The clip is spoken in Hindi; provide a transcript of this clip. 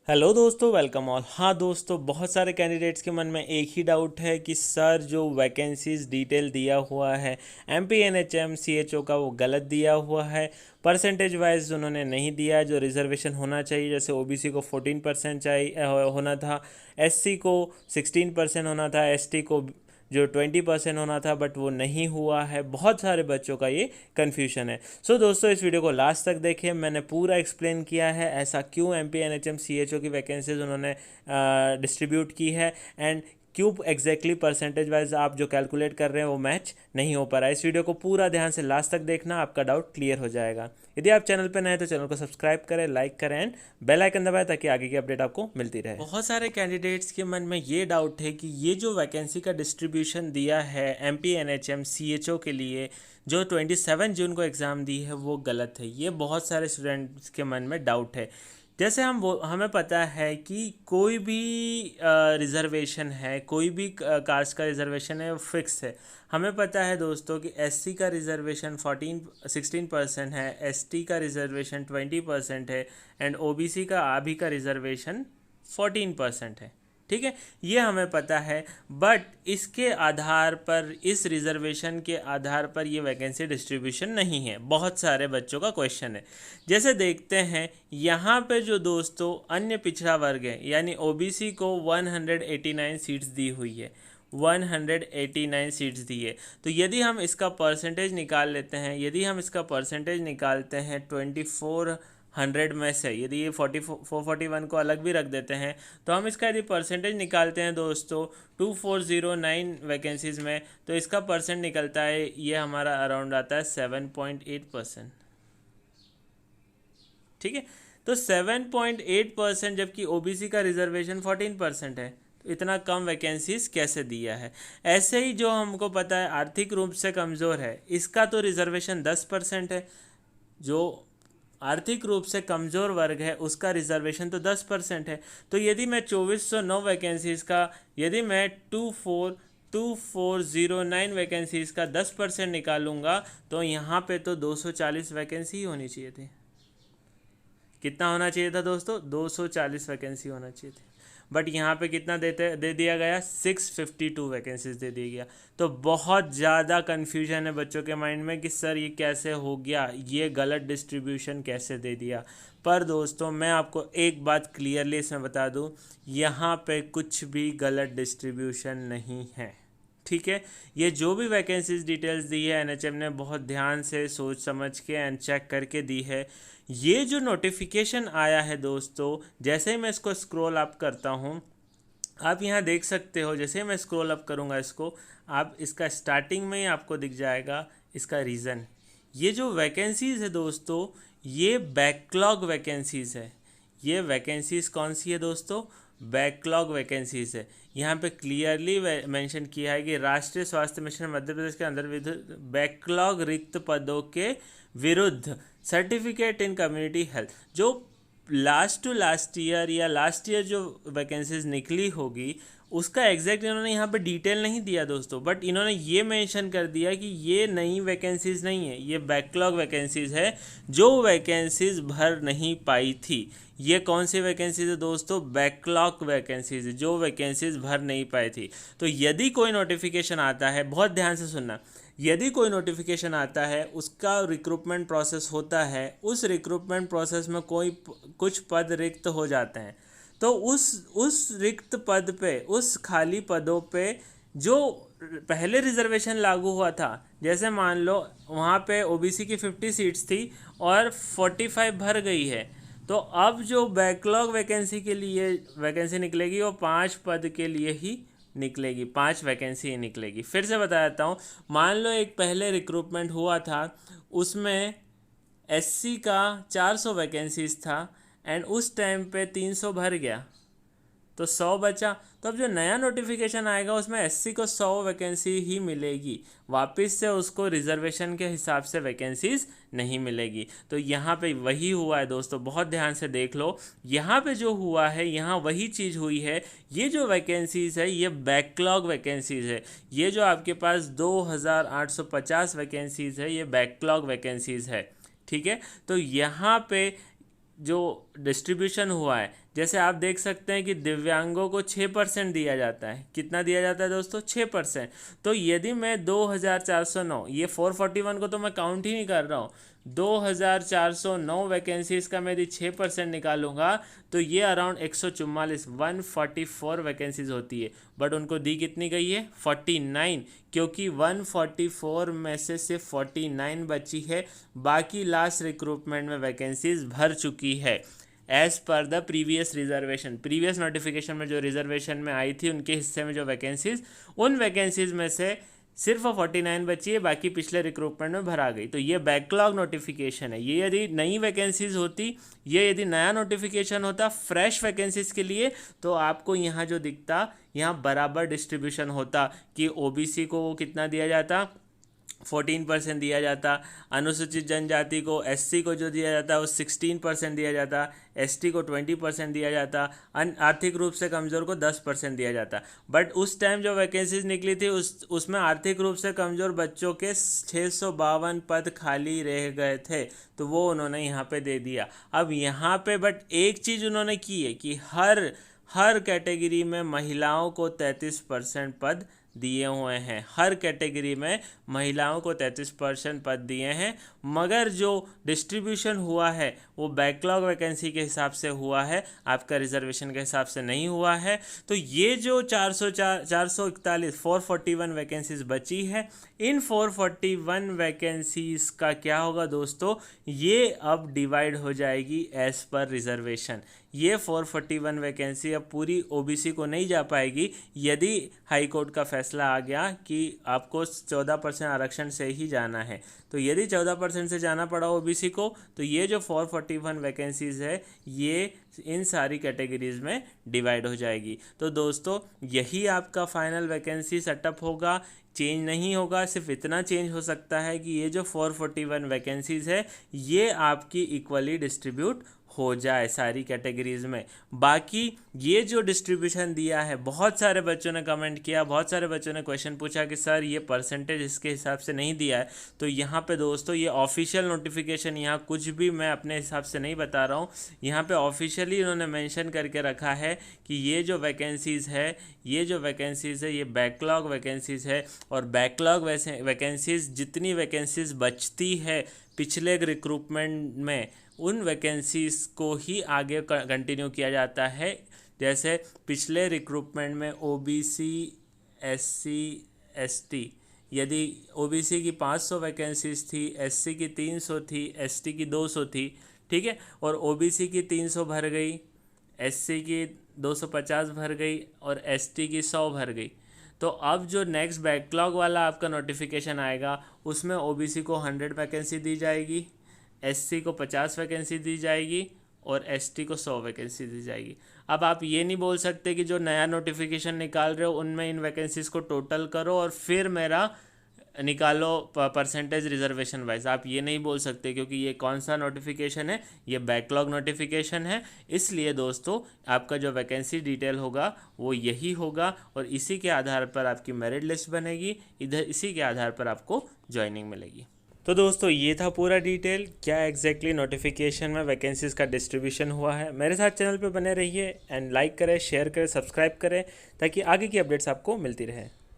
हेलो दोस्तों, वेलकम ऑल। हाँ दोस्तों, बहुत सारे कैंडिडेट्स के मन में एक ही डाउट है कि सर जो वैकेंसीज डिटेल दिया हुआ है M P N H M C H O का वो गलत दिया हुआ है। परसेंटेज वाइज उन्होंने नहीं दिया जो रिजर्वेशन होना चाहिए। जैसे ओ बी सी को 14% चाहिए होना था, एस सी को 16% होना था, एस टी को जो 20% होना था, बट वो नहीं हुआ है। बहुत सारे बच्चों का ये कन्फ्यूजन है। सो दोस्तों, इस वीडियो को लास्ट तक देखें। मैंने पूरा एक्सप्लेन किया है ऐसा क्यों M P N H M C H O की वैकेंसीज उन्होंने डिस्ट्रीब्यूट की है, एंड क्यों एग्जैक्टली परसेंटेज वाइज आप जो कैलकुलेट कर रहे हैं वो मैच नहीं हो पा रहा है। इस वीडियो को पूरा ध्यान से लास्ट तक देखना, आपका डाउट क्लियर हो जाएगा। यदि आप चैनल पर नए हैं तो चैनल को सब्सक्राइब करें, लाइक करें एंड बेल आइकन दबाएं ताकि आगे की अपडेट आपको मिलती रहे। बहुत सारे कैंडिडेट्स के मन में ये डाउट है कि ये जो वैकेंसी का डिस्ट्रीब्यूशन दिया है M P N H M C H O के लिए, जो 27 जून को एग्ज़ाम दी है, वो गलत है। ये बहुत सारे स्टूडेंट्स के मन में डाउट है। जैसे हमें पता है कि कोई भी रिज़र्वेशन है, कोई भी कास्ट का रिज़र्वेशन है, वो फिक्स है। हमें पता है दोस्तों कि एससी का रिज़र्वेशन 16% है, एसटी का रिज़र्वेशन 20% है, एंड ओबीसी का आभी का रिज़र्वेशन 14% है। ठीक है, ये हमें पता है। बट इसके आधार पर, इस रिजर्वेशन के आधार पर ये वैकेंसी डिस्ट्रीब्यूशन नहीं है। बहुत सारे बच्चों का क्वेश्चन है। जैसे देखते हैं यहाँ पे जो दोस्तों अन्य पिछड़ा वर्ग है, यानी ओबीसी को 189 सीट्स दी हुई है, 189 सीट्स दी है। तो यदि हम इसका परसेंटेज निकाल लेते हैं, यदि हम इसका परसेंटेज निकालते हैं 2400 में से, यदि ये 441 को अलग भी रख देते हैं, तो हम इसका यदि परसेंटेज निकालते हैं दोस्तों 2409 वैकेंसीज़ में, तो इसका परसेंट निकलता है, ये हमारा अराउंड आता है 7.8%। ठीक है, तो 7.8%, जबकि ओबीसी का रिजर्वेशन 14% है। तो इतना कम वैकेंसीज कैसे दिया है? ऐसे ही जो हमको पता है आर्थिक रूप से कमज़ोर है, इसका तो रिजर्वेशन 10% है। जो आर्थिक रूप से कमज़ोर वर्ग है उसका रिजर्वेशन तो 10% है। तो यदि मैं 2409 वैकेंसीज़ का, यदि मैं 2409 वैकेंसीज़ का 10% निकालूंगा, तो यहाँ पे तो 240 वैकेंसी ही होनी चाहिए थी। कितना होना चाहिए था दोस्तों? 240 वैकेंसी होना चाहिए थी। बट यहाँ पे कितना दे दिया गया? 652 वैकेंसीज दे दिया गया। तो बहुत ज़्यादा कन्फ्यूजन है बच्चों के माइंड में कि सर ये कैसे हो गया, ये गलत डिस्ट्रीब्यूशन कैसे दे दिया। पर दोस्तों, मैं आपको एक बात क्लियरली इसमें बता दूँ, यहाँ पे कुछ भी गलत डिस्ट्रीब्यूशन नहीं है। ठीक है, ये जो भी वैकेंसीज डिटेल्स दी है एनएचएम ने बहुत ध्यान से सोच समझ के एंड चेक करके दी है। ये जो नोटिफिकेशन आया है दोस्तों, जैसे ही मैं इसको स्क्रॉल अप करता हूँ, आप यहाँ देख सकते हो, जैसे ही मैं स्क्रॉल अप करूँगा इसको, आप इसका स्टार्टिंग में ही आपको दिख जाएगा इसका रीज़न। ये जो वैकेंसीज़ है दोस्तों, ये बैकलॉग वैकेंसीज़ है। ये वैकेंसीज़ कौन सी है दोस्तों? बैकलॉग वैकेंसीज़ है। यहाँ पे क्लियरली मेंशन किया है कि राष्ट्रीय स्वास्थ्य मिशन मध्य प्रदेश के अंदर बैकलॉग रिक्त पदों के विरुद्ध सर्टिफिकेट इन कम्युनिटी हेल्थ, जो लास्ट टू लास्ट ईयर या लास्ट ईयर जो वैकेंसीज निकली होगी, उसका एग्जैक्ट इन्होंने यहाँ पे डिटेल नहीं दिया दोस्तों। बट इन्होंने ये मेंशन कर दिया कि ये नई वैकेंसीज नहीं है, ये बैकलॉग वैकेंसीज है जो वैकेंसीज भर नहीं पाई थी। ये कौन सी वैकेंसीज है दोस्तों? बैकलॉग वैकेंसीज, जो वैकेंसीज भर नहीं पाई थी। तो यदि कोई नोटिफिकेशन आता है, बहुत ध्यान से सुनना, यदि कोई नोटिफिकेशन आता है, उसका रिक्रूटमेंट प्रोसेस होता है, उस रिक्रूटमेंट प्रोसेस में कुछ पद रिक्त हो जाते हैं, तो उस रिक्त पद पे, उस खाली पदों पे जो पहले रिजर्वेशन लागू हुआ था, जैसे मान लो वहाँ पे ओबीसी की 50 सीट्स थी और 45 भर गई है, तो अब जो बैकलॉग वैकेंसी के लिए वैकेंसी निकलेगी वो 5 पद के लिए ही निकलेगी, 5 वैकेंसी ही निकलेगी। फिर से बता देता हूँ, मान लो एक पहले रिक्रूटमेंट हुआ था, उसमें एससी का 400 वैकेंसीज था, एंड उस टाइम पे 300 भर गया, तो 100 बचा। तो अब जो नया नोटिफिकेशन आएगा उसमें एससी को 100 वैकेंसी ही मिलेगी, वापस से उसको रिजर्वेशन के हिसाब से वैकेंसीज नहीं मिलेगी। तो यहाँ पे वही हुआ है दोस्तों, बहुत ध्यान से देख लो। यहाँ पे जो हुआ है, यहाँ वही चीज़ हुई है। ये जो वैकेंसीज है ये बैकलॉग वैकेंसीज है। ये जो आपके पास 2850 वैकेंसीज है, ये बैकलॉग वैकेंसीज है। ठीक है, तो यहाँ पे जो डिस्ट्रीब्यूशन हुआ है, जैसे आप देख सकते हैं कि दिव्यांगों को 6% दिया जाता है। कितना दिया जाता है दोस्तों? 6%। तो यदि मैं 2409, ये 441 को तो मैं काउंट ही नहीं कर रहा हूँ, 2409 वैकेंसीज़ का मैं यदि 6% निकालूंगा तो ये अराउंड 144 वैकेंसीज होती है। बट उनको दी कितनी गई है? 49, क्योंकि 144 में से सिर्फ 49 बची है, बाकी लास्ट रिक्रूटमेंट में वैकेंसीज भर चुकी है as per the previous reservation. Previous notification में जो रिजर्वेशन में आई थी उनके हिस्से में जो वैकेंसीज, उन वैकेंसीज में से सिर्फ 49 बची है, बाकी पिछले रिक्रूटमेंट में भरा गई। तो ये बैकलॉग नोटिफिकेशन है। ये यदि नई वैकेंसीज होती, ये यदि नया नोटिफिकेशन होता फ्रेश वैकेंसीज के लिए, तो आपको यहाँ जो दिखता, यहाँ बराबर डिस्ट्रीब्यूशन होता कि ओबीसी को कितना दिया जाता, 14% दिया जाता, अनुसूचित जनजाति को, एससी को जो दिया जाता है वो 16% दिया जाता, एसटी को 20% दिया जाता, आर्थिक रूप से कमज़ोर को 10% दिया जाता। बट उस टाइम जो वैकेंसीज निकली थी उसमें आर्थिक रूप से कमज़ोर बच्चों के 652 पद खाली रह गए थे, तो वो उन्होंने यहाँ पे दे दिया। अब यहाँ पे बट एक चीज़ उन्होंने की है कि हर कैटेगरी में महिलाओं को 33% पद दिए हुए हैं। हर कैटेगरी में महिलाओं को 33% पद दिए हैं, मगर जो डिस्ट्रीब्यूशन हुआ है वो बैकलॉग वैकेंसी के हिसाब से हुआ है, आपका रिजर्वेशन के हिसाब से नहीं हुआ है। तो ये जो 441 वैकेंसीज बची है, इन 441 वैकेंसीज का क्या होगा दोस्तों? ये अब डिवाइड हो जाएगी एज पर रिजर्वेशन। ये 441 वैकेंसी अब पूरी ओबीसी को नहीं जा पाएगी यदि हाई कोर्ट का फैसला आ गया कि आपको 14% आरक्षण से ही जाना है। तो यदि 14% से जाना पड़ा ओबीसी को, तो ये जो 441 वैकेंसीज है ये इन सारी कैटेगरीज में डिवाइड हो जाएगी। तो दोस्तों यही आपका फाइनल वैकेंसी सेटअप होगा, चेंज नहीं होगा। सिर्फ इतना चेंज हो सकता है कि ये जो 441 वैकेंसीज है ये आपकी इक्वली डिस्ट्रीब्यूट हो जाए सारी कैटेगरीज में। बाकी ये जो डिस्ट्रीब्यूशन दिया है, बहुत सारे बच्चों ने कमेंट किया, बहुत सारे बच्चों ने क्वेश्चन पूछा कि सर ये परसेंटेज इसके हिसाब से नहीं दिया है। तो यहाँ पे दोस्तों ये ऑफिशियल नोटिफिकेशन, यहाँ कुछ भी मैं अपने हिसाब से नहीं बता रहा हूँ, यहाँ पे ऑफिशियली उन्होंने मेंशन करके रखा है कि ये जो वैकेंसीज़ है ये बैकलॉग वैकेंसीज़ है, और बैकलॉग वैकेंसीज़ जितनी वैकेंसीज़ बचती है पिछले रिक्रूटमेंट में, उन वैकेंसीज़ को ही आगे कंटिन्यू किया जाता है। जैसे पिछले रिक्रूटमेंट में ओबीसी, एससी, एसटी, यदि ओबीसी की 500 वैकेंसीज थी, एससी की 300 थी, एसटी की 200 थी, ठीक है, और ओबीसी की 300 भर गई, एससी की 250 भर गई और एसटी की 100 भर गई। तो अब जो नेक्स्ट बैकलॉग वाला आपका नोटिफिकेशन आएगा उसमें ओबीसी को 100 वैकेंसी दी जाएगी, एससी को 50 वैकेंसी दी जाएगी और एसटी को 100 वैकेंसी दी जाएगी। अब आप ये नहीं बोल सकते कि जो नया नोटिफिकेशन निकाल रहे हो उनमें इन वैकेंसीज़ को टोटल करो और फिर मेरा निकालो परसेंटेज रिजर्वेशन वाइज। आप ये नहीं बोल सकते क्योंकि ये कौन सा नोटिफिकेशन है, ये बैकलॉग नोटिफिकेशन है। इसलिए दोस्तों आपका जो वैकेंसी डिटेल होगा वो यही होगा और इसी के आधार पर आपकी मेरिट लिस्ट बनेगी, इसी के आधार पर आपको ज्वाइनिंग मिलेगी। तो दोस्तों ये था पूरा डिटेल, क्या एग्जैक्टली नोटिफिकेशन में वैकेंसीज़ का डिस्ट्रीब्यूशन हुआ है। मेरे साथ चैनल पे बने रहिए एंड लाइक करें, शेयर करें, सब्सक्राइब करें ताकि आगे की अपडेट्स आपको मिलती रहे।